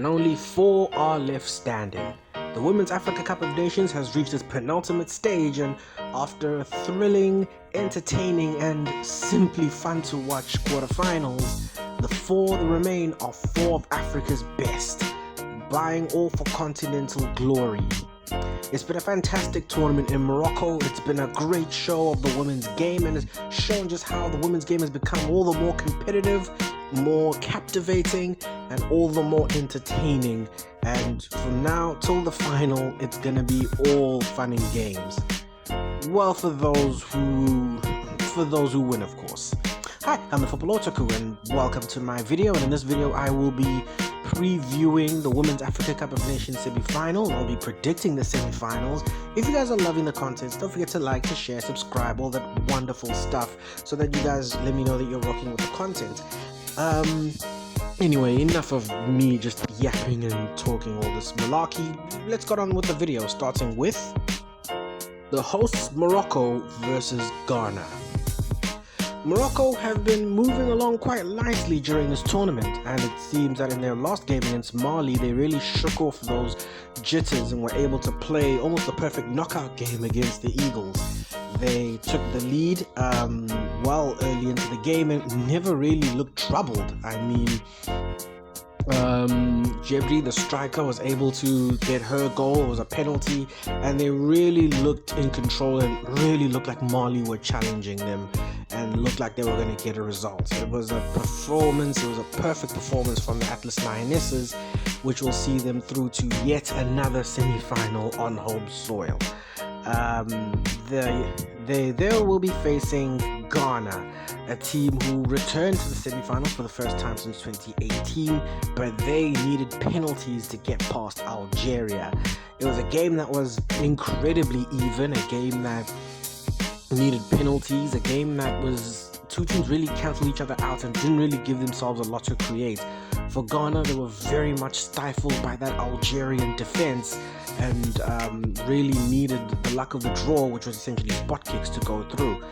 and only 4 are left standing. The Women's Africa Cup of Nations has reached its penultimate stage, and after a thrilling, entertaining and simply fun to watch quarterfinals, the 4 that remain are 4 of Africa's best, vying all for continental glory. It's been a fantastic tournament in Morocco. It's been a great show of the women's game, and it's shown just how the women's game has become all the more competitive, more captivating, and all the more entertaining. And from now till the final, it's gonna be all fun and games. Well, for those who win, of course. Hi, I'm the Football Otaku, and welcome to my video. And in this video, I will be previewing the Women's Africa Cup of Nations semi-final. I'll be predicting the semi-finals. If you guys are loving the content, don't forget to like, to share, subscribe, all that wonderful stuff, so that you guys let me know that you're rocking with the content. Anyway, enough of me just yapping and talking all this malarkey. Let's get on with the video, starting with the hosts Morocco versus Ghana. Morocco have been moving along quite nicely during this tournament, and it seems that in their last game against Mali, they really shook off those jitters and were able to play almost a perfect knockout game against the Eagles. They took the lead well early into the game and never really looked troubled. I mean, Jebri, the striker, was able to get her goal. It was a penalty, and they really looked in control and really looked like Mali were challenging them and looked like they were going to get a result. It was a performance, it was a perfect performance from the Atlas Lionesses, which will see them through to yet another semi-final on home soil. They will be facing Ghana, a team who returned to the semi-finals for the first time since 2018, but they needed penalties to get past Algeria. It was a game that was incredibly even, a game that needed penalties, a game that was two teams really canceled each other out and didn't really give themselves a lot to create. For Ghana, they were very much stifled by that Algerian defense and really needed the luck of the draw, which was essentially spot kicks, to go through.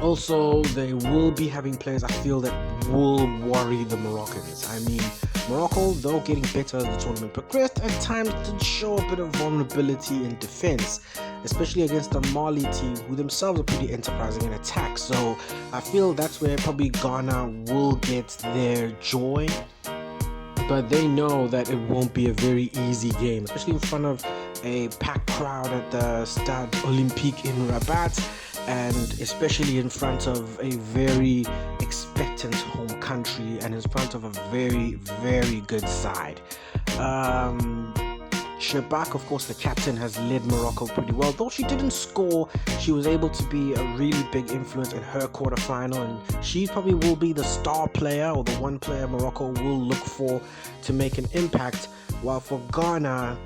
Also, they will be having players, I feel, that will worry the Moroccans. I mean, Morocco, though getting better as the tournament progressed, at times did show a bit of vulnerability in defense, especially against the Mali team, who themselves are pretty enterprising in attack. So I feel that's where probably Ghana will get their joy, but they know that it won't be a very easy game, especially in front of a packed crowd at the Stade Olympique in Rabat, and especially in front of a very expectant home country and in front of a very, very good side. Shabak, of course, the captain, has led Morocco pretty well. Though she didn't score, she was able to be a really big influence in her quarterfinal, and she probably will be the star player, or the one player Morocco will look for to make an impact. While for Ghana,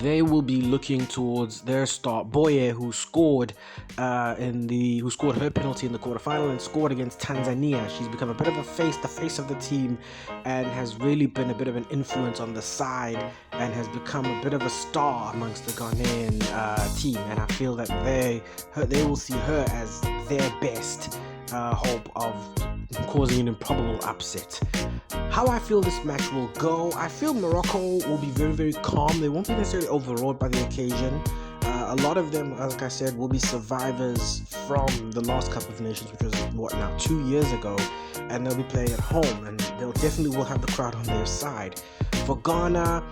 they will be looking towards their star Boye, who scored who scored her penalty in the quarterfinal and scored against Tanzania. She's become a bit of the face of the team, and has really been a bit of an influence on the side, and has become a bit of a star amongst the Ghanaian team. And I feel that they will see her as their best hope of causing an improbable upset. How I feel this match will go, I feel Morocco will be very, very calm. They won't be necessarily overawed by the occasion. A lot of them, like I said, will be survivors from the last Cup of Nations, which was, 2 years ago, and they'll be playing at home, and they'll definitely will have the crowd on their side. For Ghana,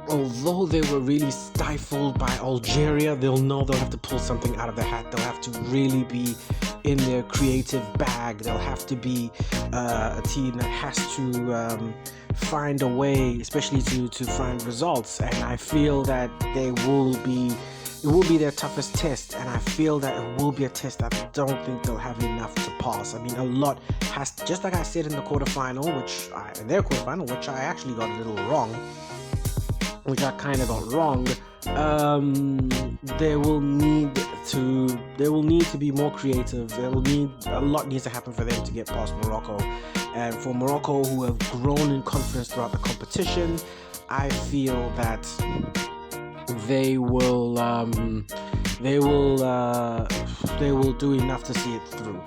although they were really stifled by Algeria, they'll know they'll have to pull something out of the hat. They'll have to really be in their creative bag. They'll have to be a team that has to find a way, especially to find results. And I feel that it will be their toughest test, and I feel that it will be a test that I don't think they'll have enough to pass. I mean, a lot has, just like I said in the quarterfinal, in their quarterfinal, which I actually got a little wrong, which I kind of got wrong. They will need to be more creative. A lot needs to happen for them to get past Morocco. And for Morocco, who have grown in confidence throughout the competition, I feel that they will do enough to see it through.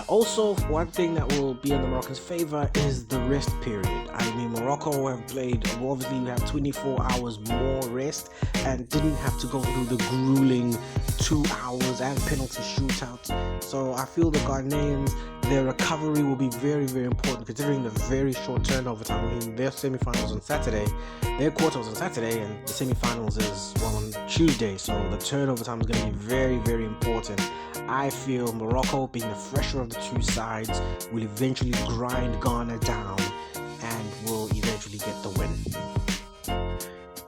Also, one thing that will be in the Moroccans' favor is the rest period. I mean, Morocco have played, obviously, we have 24 hours more rest and didn't have to go through the grueling 2 hours and penalty shootouts. So I feel the Ghanaians, their recovery will be very, very important considering the very short turnover time. I mean, their semi-finals on Saturday, their quarter was on Saturday, and the semi-finals is, well, on Tuesday. So the turnover time is going to be very, very important. I feel Morocco, being the fresher of the two sides, will eventually grind Ghana down and will eventually get the win.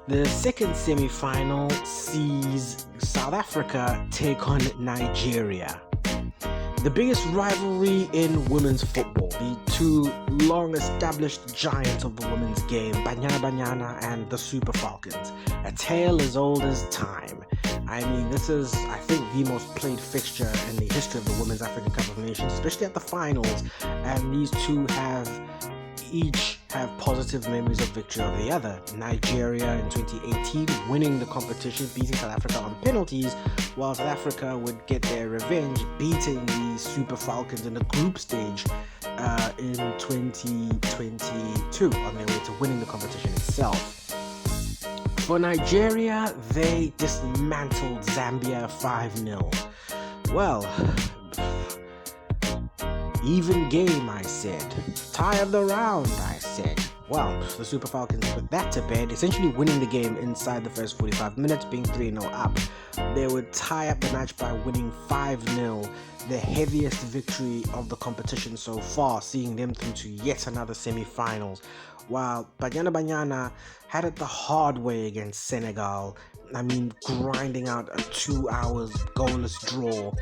The second semi-final sees South Africa take on Nigeria. The biggest rivalry in women's football, the two long-established giants of the women's game, Banyana Banyana and the Super Falcons, a tale as old as time. I mean, this is, I think, the most played fixture in the history of the Women's African Cup of Nations, especially at the finals, and these two each have positive memories of victory over the other. Nigeria in 2018 winning the competition, beating South Africa on penalties, while South Africa would get their revenge, beating the Super Falcons in the group stage in 2022 on their way to winning the competition itself. For Nigeria, they dismantled Zambia 5-0. Well, even game, I said. Tie of the round, I said. Well, the Super Falcons put that to bed, essentially winning the game inside the first 45 minutes, being 3-0 up. They would tie up the match by winning 5-0, the heaviest victory of the competition so far, seeing them through to yet another semi-finals. While Banyana Banyana had it the hard way against Senegal, I mean, grinding out a 2 hours goalless draw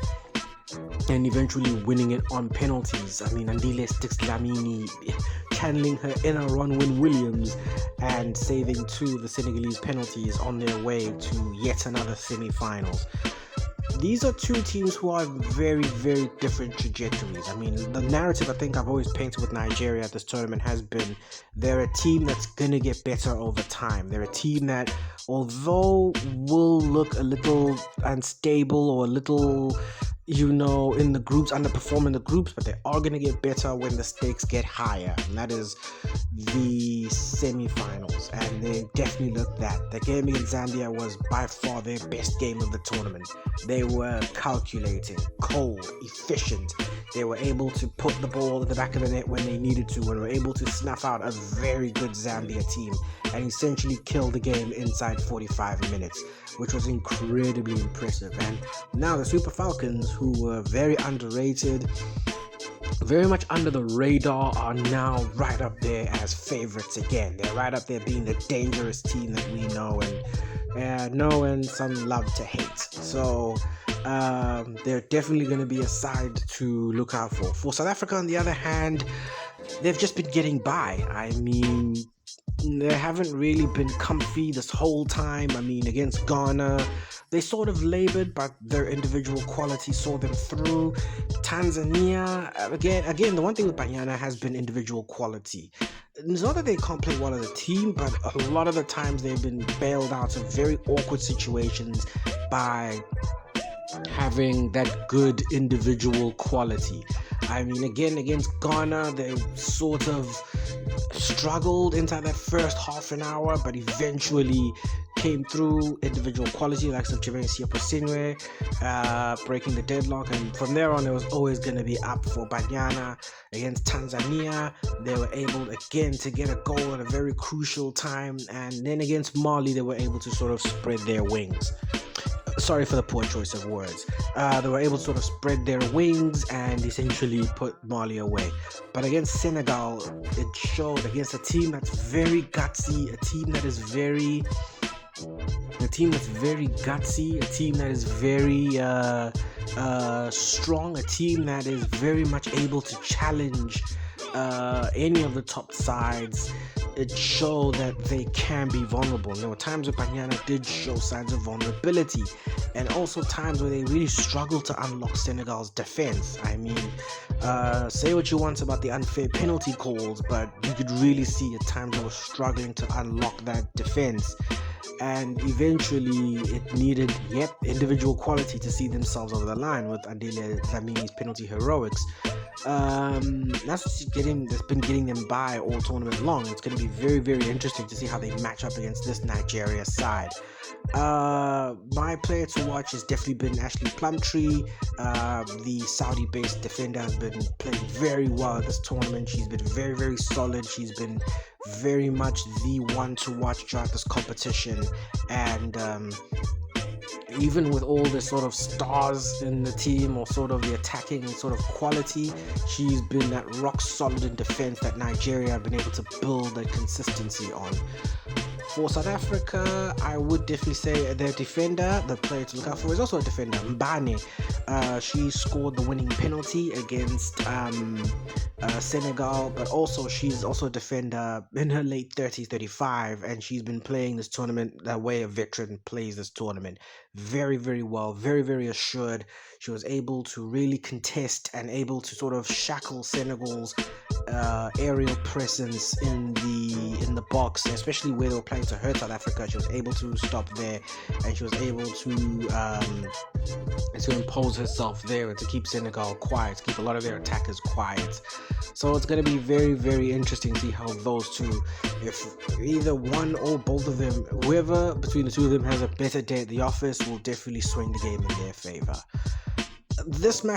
and eventually winning it on penalties. I mean, Andile Sticks Lamini channeling her inner Ronwyn Williams and saving two of the Senegalese penalties on their way to yet another semi-finals. These are two teams who are very, very different trajectories. I mean, the narrative I think I've always painted with Nigeria at this tournament has been they're a team that's going to get better over time. They're a team that, although will look a little unstable or a little, in the groups, underperform in the groups, but they are going to get better when the stakes get higher, and that is the semi-finals, and they definitely look that. The game against Zambia was by far their best game of the tournament. They were calculating, cold, efficient. They were able to put the ball at the back of the net when they needed to, and were able to snuff out a very good Zambia team and essentially kill the game inside 45 minutes, which was incredibly impressive. And now the Super Falcons, who were very underrated, very much under the radar, are now right up there as favorites again. They're right up there being the dangerous team that we know and some love to hate. So they're definitely going to be a side to look out for. For South Africa, on the other hand, they've just been getting by. I mean, they haven't really been comfy this whole time. I mean, against Ghana, they sort of labored, but their individual quality saw them through. Tanzania, again, the one thing with Banyana has been individual quality. It's not that they can't play well as a team, but a lot of the times they've been bailed out of very awkward situations by having that good individual quality. I mean, again, against Ghana, they sort of struggled inside that first half an hour, but eventually came through individual quality, like some Chivensia Posinwe, breaking the deadlock, and from there on, it was always going to be up for Banyana. Against Tanzania, they were able again to get a goal at a very crucial time, and then against Mali, they were able to sort of spread their wings. Sorry for the poor choice of words. They were able to sort of spread their wings and essentially put Mali away. But against Senegal, it showed against a team that's very gutsy, a team that is very gutsy, a team that is very strong, a team that is very much able to challenge any of the top sides. It showed that they can be vulnerable. There were times where Banyana did show signs of vulnerability, and also times where they really struggled to unlock Senegal's defense. I mean, say what you want about the unfair penalty calls, but you could really see at times they were struggling to unlock that defense. and eventually it needed individual quality to see themselves over the line with Andile Dlamini's penalty heroics. That's been getting them by all tournament long. It's going to be very, very interesting to see how they match up against this Nigeria side. My player to watch has definitely been Ashley Plumtree. The Saudi-based defender has been playing very well at this tournament. She's been very, very solid. She's been very much the one to watch throughout this competition, and even with all the sort of stars in the team, or sort of the attacking sort of quality, she's been that rock solid in defense that Nigeria have been able to build that consistency on. For South Africa, I would definitely say their defender, the player to look out for, is also a defender, Mbane. She scored the winning penalty against Senegal, but also she's also a defender in her late 30s, 35, and she's been playing this tournament the way a veteran plays this tournament. Very, very well, very, very assured. She was able to really contest and able to sort of shackle Senegal's aerial presence in the box, especially where they were playing to hurt South Africa. She was able to stop there, and she was able to impose herself there and to keep Senegal quiet, to keep a lot of their attackers quiet. So it's going to be very, very interesting to see how those two, if either one or both of them, whoever between the two of them has a better day at the office, will definitely swing the game in their favor. This match